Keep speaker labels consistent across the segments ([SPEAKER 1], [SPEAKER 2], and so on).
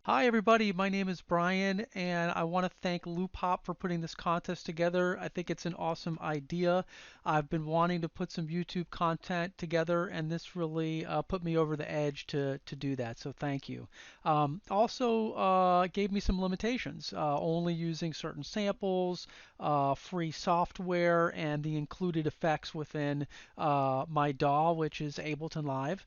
[SPEAKER 1] Hi everybody, my name is Brian and I want to thank Loopop for putting this contest together. I think it's an awesome idea. I've been wanting to put some YouTube content together and this really put me over the edge to do that, so thank you. Also gave me some limitations, only using certain samples, free software, and the included effects within my DAW, which is Ableton Live,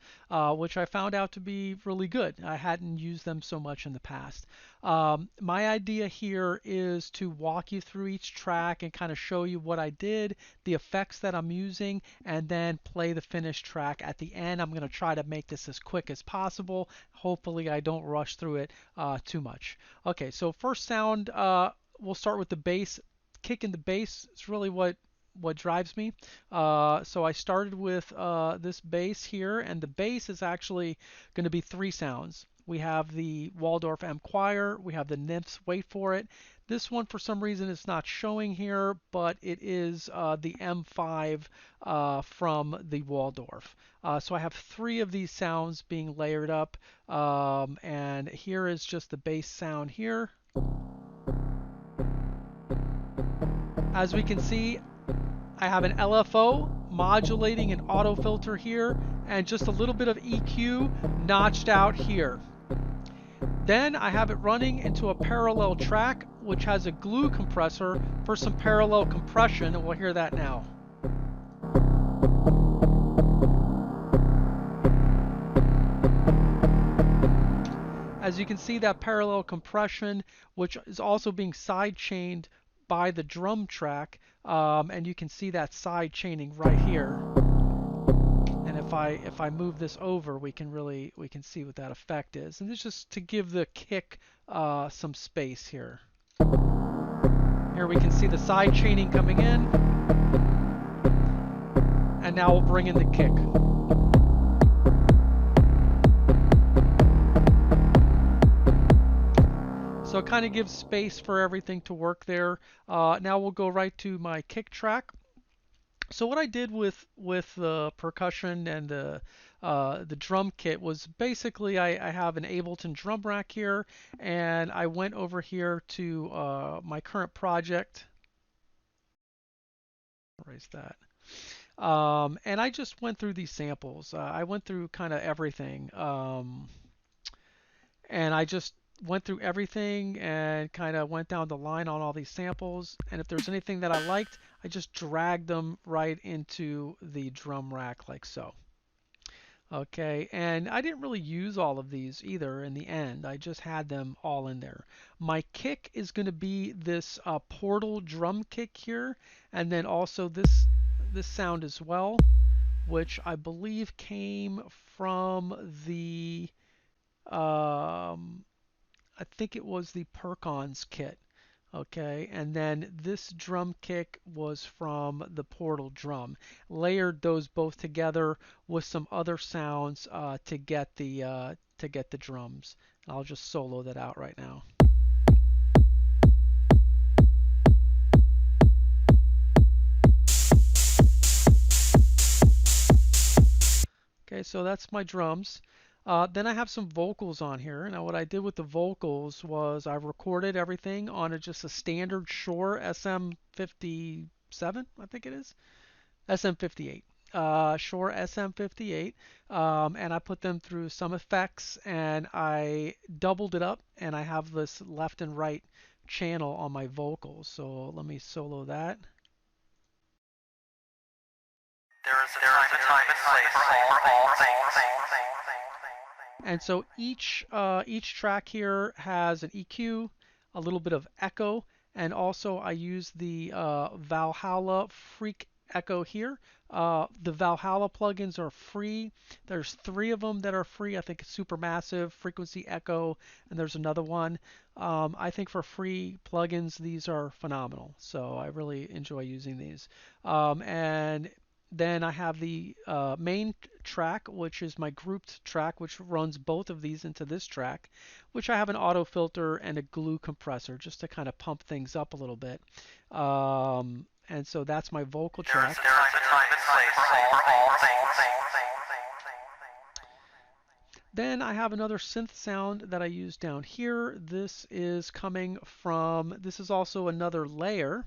[SPEAKER 1] which I found out to be really good. I hadn't used them so much in the past. My idea here is to walk you through each track and kind of show you what I did, the effects that I'm using, and then play the finished track at the end. I'm going to try to make this as quick as possible. Hopefully I don't rush through it too much. Okay, so first sound, we'll start with the bass. Kick in the bass is really what drives me. So I started with this bass here, and the bass is actually going to be three sounds. We have the Waldorf M Choir, we have the Nymphs Wait For It. This one, for some reason, is not showing here, but it is the M5 from the Waldorf. So I have three of these sounds being layered up, and here is just the bass sound here. As we can see, I have an LFO modulating an auto filter here and just a little bit of EQ notched out here. Then I have it running into a parallel track which has a glue compressor for some parallel compression, and we'll hear that now. As you can see, that parallel compression, which is also being side chained by the drum track, and you can see that side chaining right here. And if I move this over, we can see what that effect is. And this is just to give the kick some space here. Here we can see the side chaining coming in, and now we'll bring in the kick. So it kind of gives space for everything to work there. Now we'll go right to my kick track. So what I did with the percussion and the drum kit was basically I have an Ableton drum rack here, and I went over here to my current project. Erase that. And I just went through these samples. I went through kind of everything. And I just went through everything and kind of went down the line on all these samples. And if there's anything that I liked, I just dragged them right into the drum rack like so. Okay, and I didn't really use all of these either in the end. I just had them all in there. My kick is going to be this Portal drum kick here, and then also this sound as well, which I believe came from the I think it was the Percons kit. Okay, and then this drum kick was from the Portal drum. Layered those both together with some other sounds to get the drums. And I'll just solo that out right now. Okay, so that's my drums. Then I have some vocals on here. Now what I did with the vocals was I recorded everything on just a standard Shure SM57, I think it is. SM58. Shure SM58. And I put them through some effects and I doubled it up and I have this left and right channel on my vocals. So let me solo that.
[SPEAKER 2] There is a time and place for all things.
[SPEAKER 1] And so each track here has an EQ, a little bit of echo, and also I use the Valhalla Freak Echo here. The Valhalla plugins are free. There's three of them that are free. I think Supermassive, Frequency Echo, and there's another one. I think for free plugins, these are phenomenal. So I really enjoy using these. And then I have the main track, which is my grouped track, which runs both of these into this track, which I have an auto filter and a glue compressor just to kind of pump things up a little bit. And so that's my vocal track.
[SPEAKER 2] There is a time and place for all things.
[SPEAKER 1] Then I have another synth sound that I use down here. This is coming from, this is also another layer.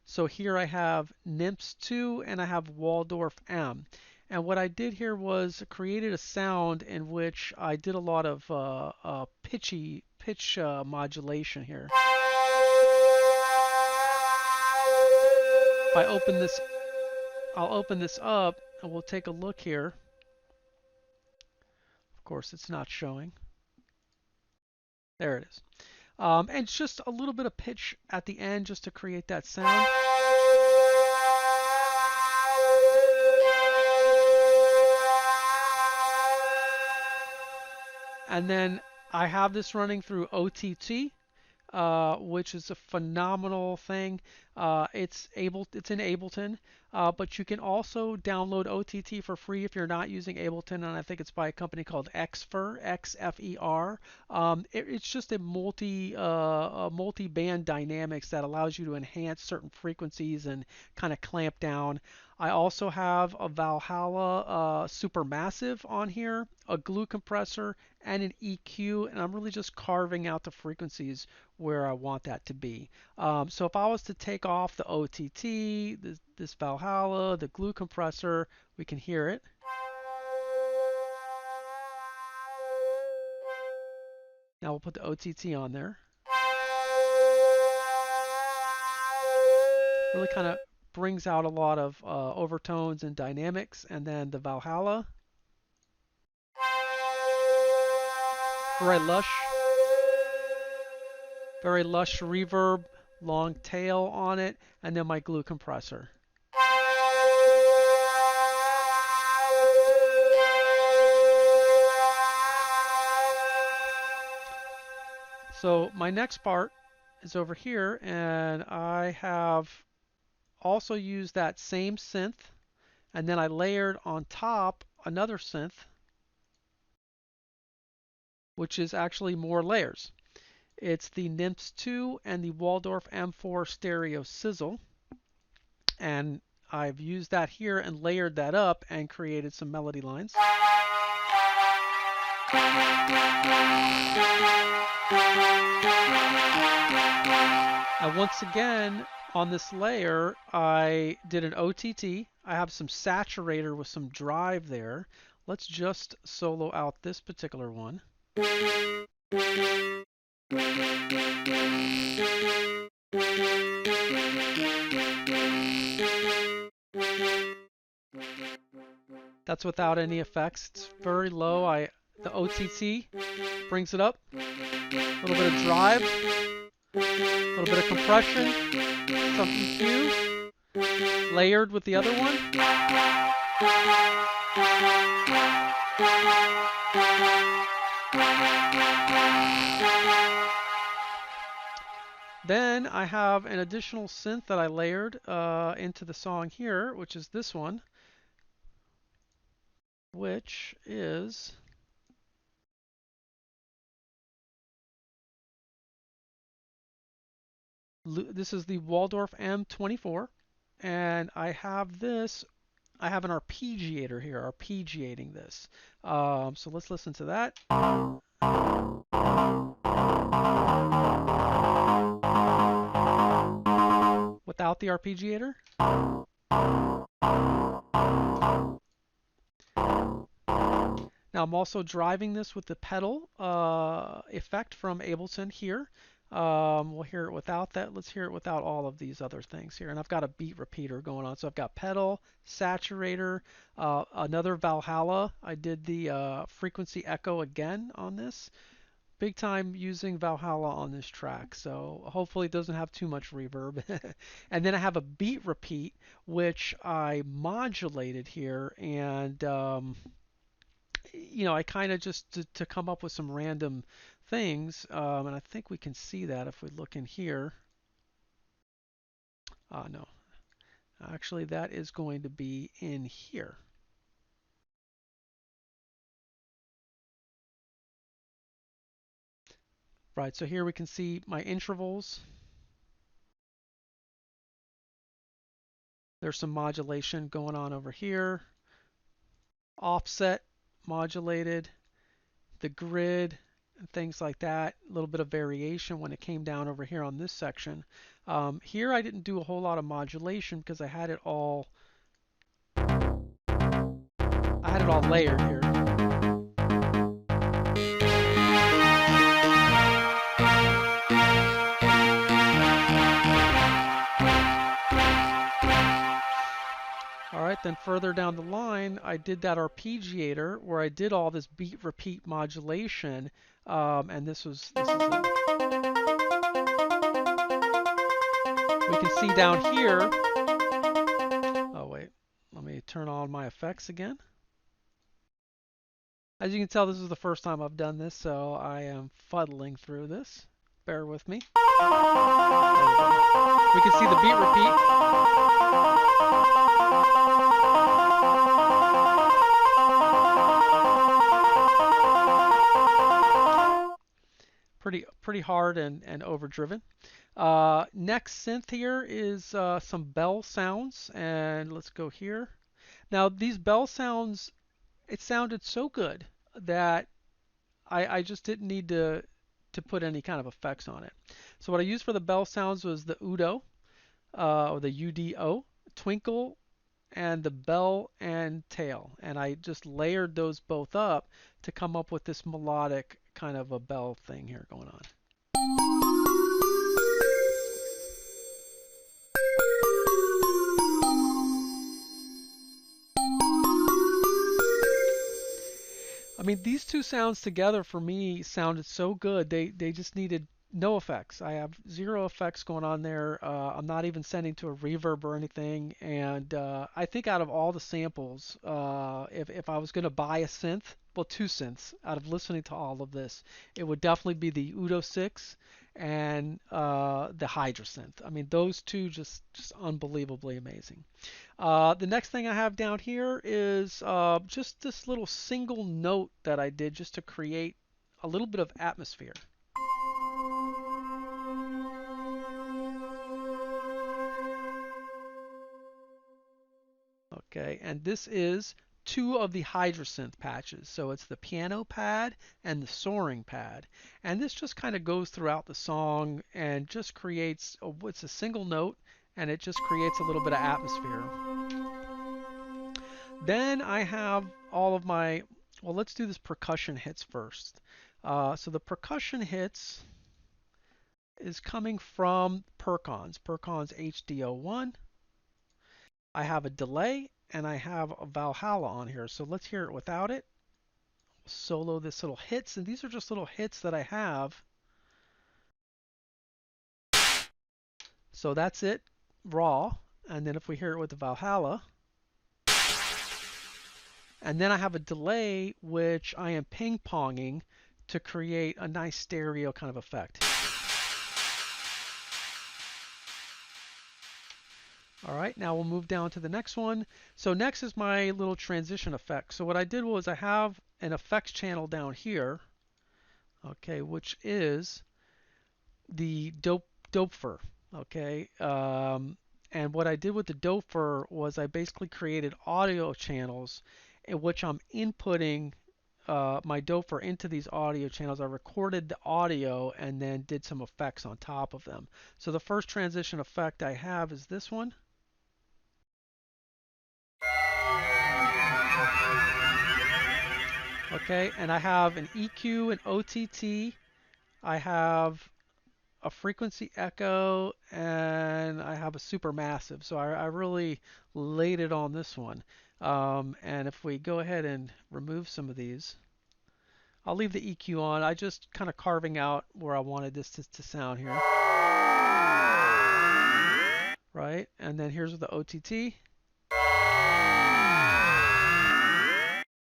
[SPEAKER 1] So here I have Nymphs 2 and I have Waldorf M. And what I did here was created a sound in which I did a lot of pitch modulation here. If I open this, I'll open this up and we'll take a look here. Of course, it's not showing. There it is. And just a little bit of pitch at the end just to create that sound. And then I have this running through OTT, which is a phenomenal thing. It's in Ableton, but you can also download OTT for free if you're not using Ableton, and I think it's by a company called Xfer, XFER. It's just a multi-band dynamics that allows you to enhance certain frequencies and kind of clamp down. I also have a Valhalla Supermassive on here, a glue compressor, and an EQ, and I'm really just carving out the frequencies where I want that to be. So if I was to take off the OTT, this Valhalla, the glue compressor, we can hear it. Now we'll put the OTT on there. Really kind of brings out a lot of overtones and dynamics. And then the Valhalla, very lush reverb, long tail on it, and then my glue compressor. So my next part is over here, and I have also used that same synth, and then I layered on top another synth, which is actually more layers. It's the Nymphs 2 and the Waldorf M4 stereo sizzle, and I've used that here and layered that up and created some melody lines. And once again, on this layer, I did an OTT. I have some saturator with some drive there. Let's just solo out this particular one. That's without any effects. It's very low. The OTT brings it up. A little bit of drive, a little bit of compression, some EQ, layered with the other one. Then I have an additional synth that I layered into the song here, which is this one, which is this is the Waldorf M24, and I have this. I have an arpeggiator here, arpeggiating this. So let's listen to that. Without the arpeggiator. Now I'm also driving this with the pedal effect from Ableton here. We'll hear it without that. Let's hear it without all of these other things here. And I've got a beat repeater going on. So I've got pedal, saturator, another Valhalla. I did the frequency echo again on this. Big time using Valhalla on this track. So hopefully it doesn't have too much reverb. And then I have a beat repeat, which I modulated here. And I kind of just to come up with some random things, and I think we can see that if we look in here. No, actually that is going to be in here. Right, so here we can see my intervals. There's some modulation going on over here. Offset modulated. the grid and things like that. A little bit of variation when it came down over here on this section. Here I didn't do a whole lot of modulation because I had it all layered here. All right, then further down the line, I did that arpeggiator where I did all this beat repeat modulation, and this is we can see down here. Oh wait, let me turn on my effects again. As you can tell, this is the first time I've done this, so I am fuddling through this. Bear with me. There we go. We can see the beat repeat. Pretty hard and overdriven. Next synth here is some bell sounds, and let's go here. Now these bell sounds, it sounded so good that I just didn't need to put any kind of effects on it. So what I used for the bell sounds was the Udo, or the UDO, twinkle, and the bell and tail. And I just layered those both up to come up with this melodic kind of a bell thing here going on. I mean, these two sounds together for me sounded so good. They just needed no effects. I have zero effects going on there. I'm not even sending to a reverb or anything. And I think out of all the samples, if I was going to buy a synth, well, two synths, out of listening to all of this, it would definitely be the Udo 6 and the Hydra synth. I mean, those two just unbelievably amazing. The next thing I have down here is just this little single note that I did just to create a little bit of atmosphere. Okay, and this is two of the Hydrosynth patches. So it's the piano pad and the soaring pad. And this just kind of goes throughout the song and just creates, it's a single note, and it just creates a little bit of atmosphere. Then I have all of my, well, let's do this percussion hits first. So the percussion hits is coming from Percons HD01. I have a delay and I have a Valhalla on here. So let's hear it without it. Solo this little hits, and these are just little hits that I have. So that's it, raw. And then if we hear it with the Valhalla, and then I have a delay, which I am ping-ponging to create a nice stereo kind of effect. All right, now we'll move down to the next one. So next is my little transition effect. So what I did was I have an effects channel down here, okay, which is the Doepfer, okay. And what I did with the Doepfer was I basically created audio channels in which I'm inputting my Doepfer into these audio channels. I recorded the audio and then did some effects on top of them. So the first transition effect I have is this one. Okay, and I have an EQ, an OTT, I have a frequency echo, and I have a supermassive. So I really laid it on this one. And if we go ahead and remove some of these, I'll leave the EQ on. I just kind of carving out where I wanted this to sound here. Right, and then here's the OTT.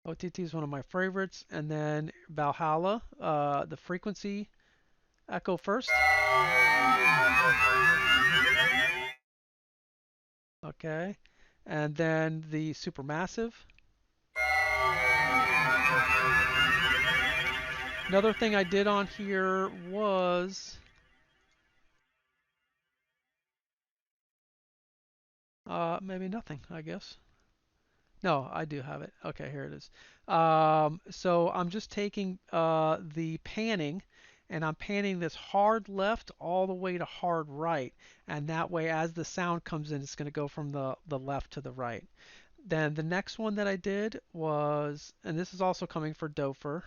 [SPEAKER 1] OTT is one of my favorites. And then Valhalla, the frequency echo first. Okay, and then the supermassive. Another thing I did on here was maybe nothing, I guess. No, I do have it. Okay, here it is. So I'm just taking the panning and I'm panning this hard left all the way to hard right. And that way, as the sound comes in, it's going to go from the left to the right. Then the next one that I did was, and this is also coming for Dofer,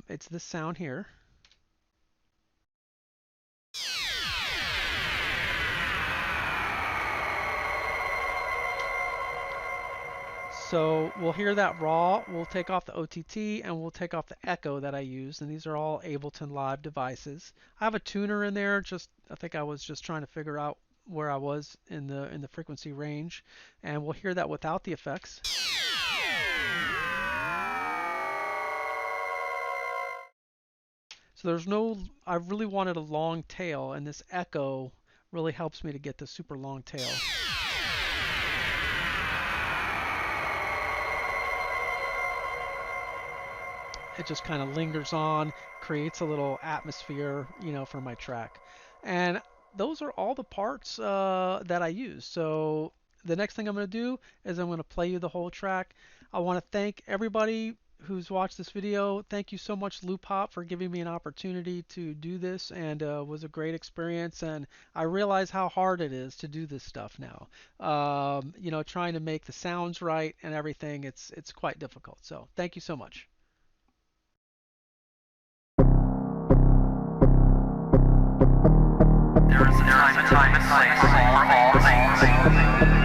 [SPEAKER 1] it's this sound here. So we'll hear that raw, we'll take off the OTT, and we'll take off the echo that I used, and these are all Ableton Live devices. I have a tuner in there, just I think I was just trying to figure out where I was in the frequency range, and we'll hear that without the effects. So there's no, I really wanted a long tail, and this echo really helps me to get the super long tail. It just kind of lingers on, creates a little atmosphere, for my track. And those are all the parts that I use. So the next thing I'm going to do is I'm going to play you the whole track. I want to thank everybody who's watched this video. Thank you so much, Loop Hop, for giving me an opportunity to do this, and was a great experience. And I realize how hard it is to do this stuff now. Trying to make the sounds right and everything, it's quite difficult. So thank you so much.
[SPEAKER 2] There is a time and place for all things.